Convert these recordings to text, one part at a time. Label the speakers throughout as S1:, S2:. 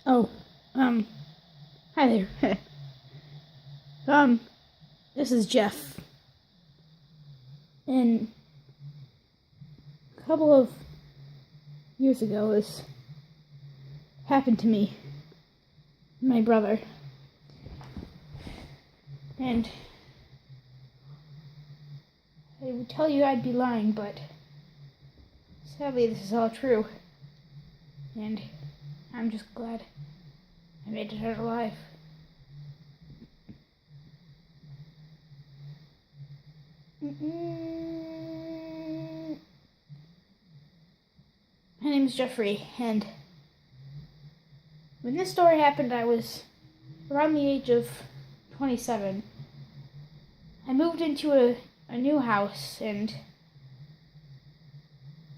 S1: Oh, hi there. um, this is Jeff. And a couple of years ago, this happened to me, my brother. And I would tell you I'd be lying, but sadly this is all true. And I'm just glad I made it out alive. My name's Jeffrey, and when this story happened, I was around the age of 27. I moved into a new house, and,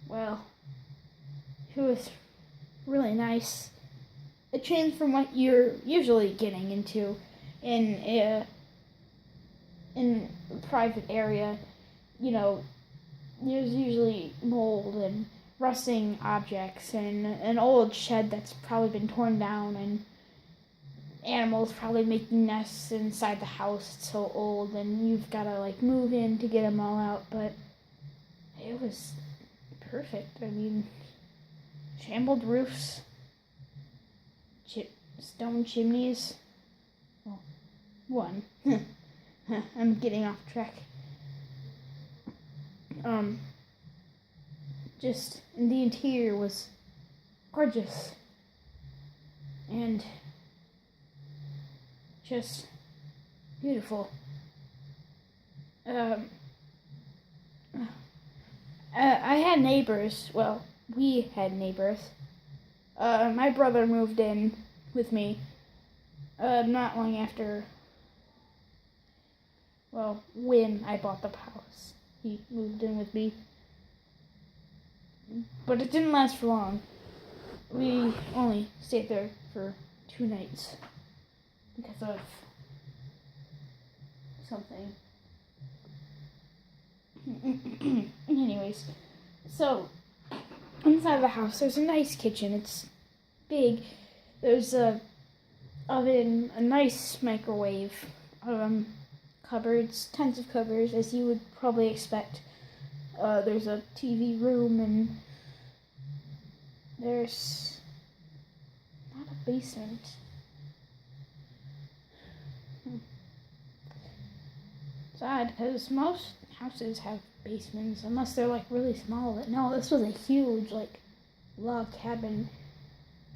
S1: well, it was really nice. It changed from what you're usually getting into in a private area. You know, there's usually mold and rusting objects and an old shed that's probably been torn down and animals probably making nests inside the house. It's so old and you've got to move in to get them all out, but it was perfect. I mean, shambled roofs, stone chimneys. Well, one. I'm getting off track. Just the interior was gorgeous and just beautiful. I had neighbors. Well, we had neighbors. My brother moved in with me not long after, well, when I bought the house. He moved in with me. But it didn't last for long. We only stayed there for 2 nights because of something. Anyways, so inside of the house there's a nice kitchen. It's big. There's a oven, a nice microwave, cupboards, tons of cupboards, as you would probably expect. There's a TV room, and there's not a basement. It's odd, because most houses have basements, unless they're really small. But no, this was a huge log cabin,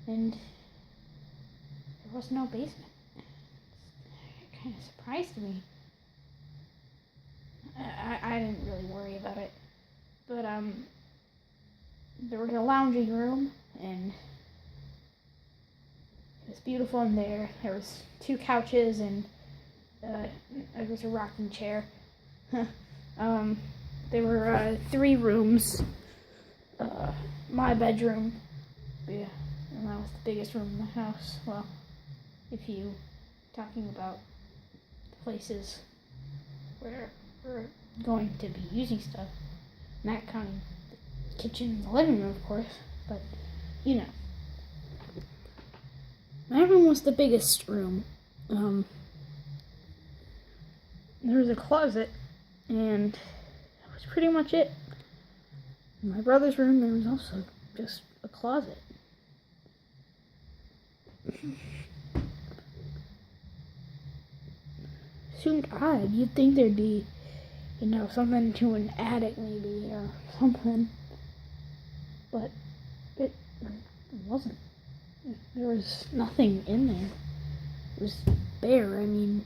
S1: and there was no basement. It kind of surprised me. I didn't really worry about it. But, there was a lounging room, and it was beautiful in there. There was 2 couches, and there was a rocking chair. There were 3 rooms. My bedroom, yeah, and that was the biggest room in the house. Well, if you talking about places where we're going to be using stuff, not counting the kitchen and the living room, of course, but you know. My room was the biggest room. There was a closet, and that was pretty much it. In my brother's room, there was also just a closet. Seemed odd. You'd think there'd be, something to an attic maybe, or something. But it wasn't. There was nothing in there. It was bare, I mean.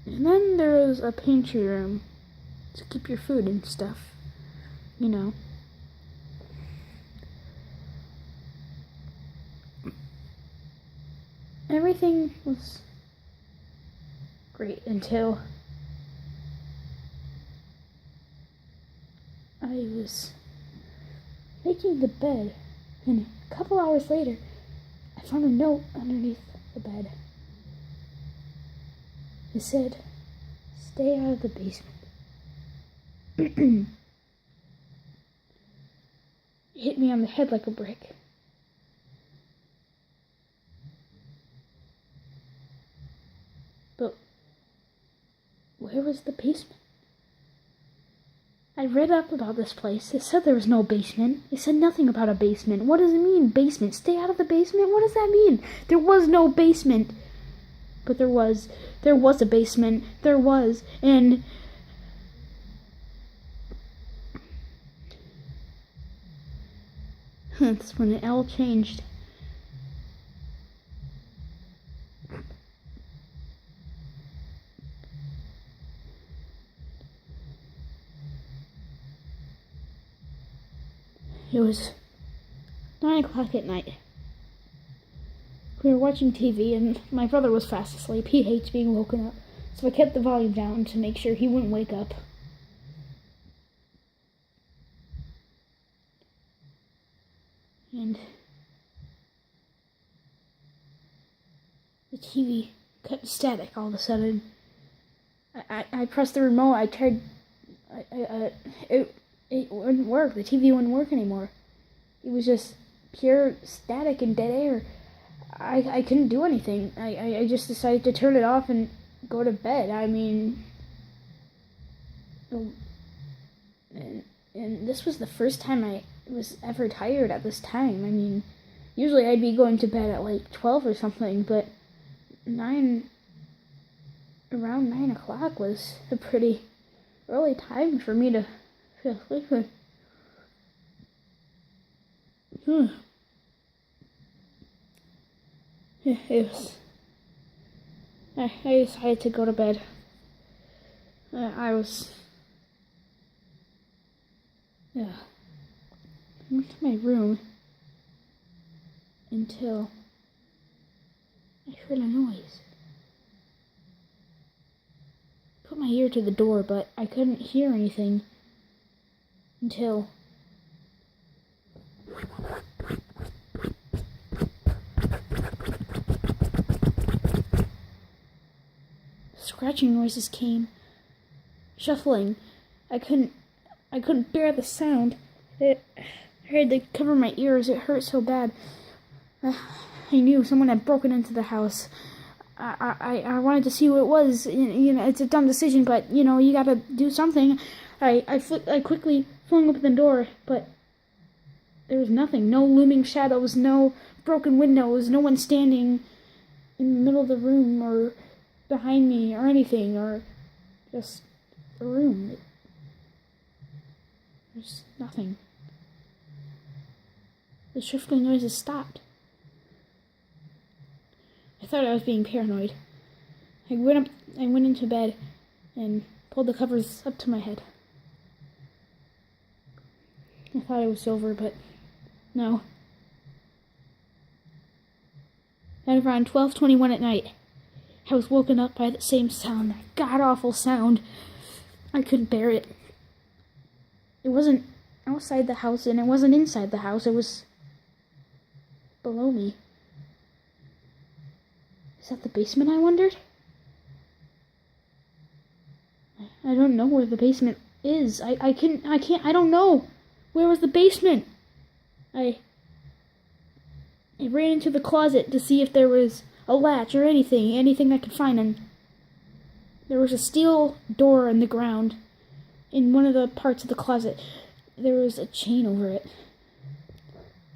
S1: And then there was a pantry room to keep your food and stuff, Everything was great until I was making the bed, and a couple hours later, I found a note underneath the bed. It said, "Stay out of the basement." It hit me on the head like a brick. Where was the basement? I read up about this place. It said there was no basement. It said nothing about a basement. What does it mean, basement? Stay out of the basement? What does that mean? There was no basement. But there was. There was a basement. There was. And that's when it all changed. It was 9 o'clock at night. We were watching TV and my brother was fast asleep. He hates being woken up. So I kept the volume down to make sure he wouldn't wake up. And the TV cut static all of a sudden. I pressed the remote. I tried. It wouldn't work. The TV wouldn't work anymore. It was just pure static and dead air. I couldn't do anything. I just decided to turn it off and go to bed. I mean, and this was the first time I was ever tired at this time. I mean, usually I'd be going to bed at like 12 or something, but around 9 o'clock was a pretty early time for me to feel sleepy. I decided to go to bed. I went to my room until I heard a noise. Put my ear to the door, but I couldn't hear anything until scratching noises came, shuffling. I couldn't bear the sound. I had to cover my ears. It hurt so bad. I knew someone had broken into the house. I wanted to see who it was. You know, it's a dumb decision, but you know, you gotta do something. I quickly flung open the door, but there was nothing. No looming shadows, no broken windows, no one standing in the middle of the room or behind me or anything, or just a room. There's nothing. The shuffling noises stopped. I thought I was being paranoid. I went into bed and pulled the covers up to my head. I thought it was over, but no. At around 12:21 at night, I was woken up by the same sound, that god-awful sound. I couldn't bear it. It wasn't outside the house, and it wasn't inside the house. It was below me. Is that the basement, I wondered? I don't know where the basement is. I don't know. Where was the basement? I ran into the closet to see if there was a latch or anything I could find, and there was a steel door in the ground. In one of the parts of the closet, there was a chain over it.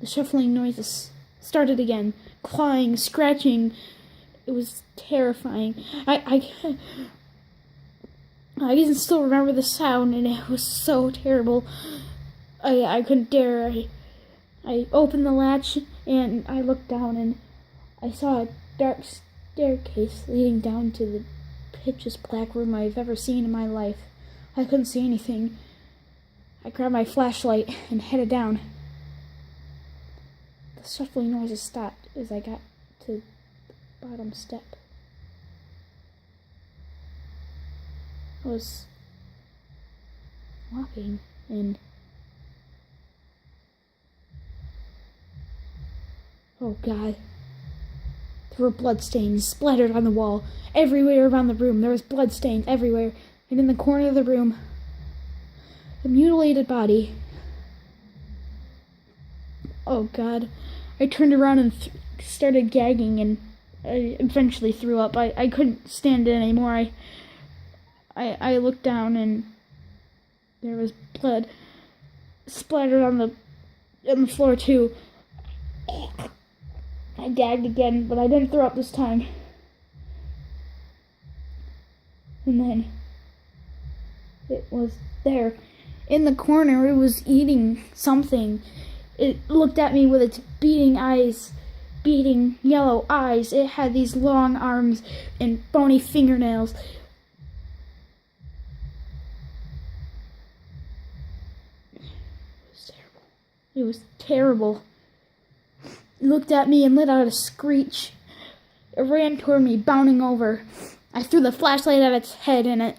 S1: The shuffling noises started again, clawing, scratching. It was terrifying. I can still remember the sound, and it was so terrible. I couldn't dare. I opened the latch, and I looked down, and I saw a dark staircase leading down to the pitchiest black room I've ever seen in my life. I couldn't see anything. I grabbed my flashlight and headed down. The shuffling noises stopped as I got to the bottom step. I was walking, and oh God, there were bloodstains splattered on the wall. Everywhere around the room, there was bloodstains everywhere. And in the corner of the room, a mutilated body. Oh God. I turned around and started gagging, and I eventually threw up. I couldn't stand it anymore. I looked down and there was blood splattered on the floor too. I gagged again, but I didn't throw up this time. And then it was there in the corner. It was eating something. It looked at me with its beating yellow eyes. It had these long arms and bony fingernails. It was terrible. It looked at me and let out a screech. It ran toward me, bounding over. I threw the flashlight at its head and it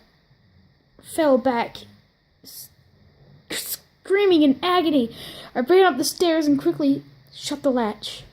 S1: fell back, screaming in agony. I ran up the stairs and quickly shut the latch.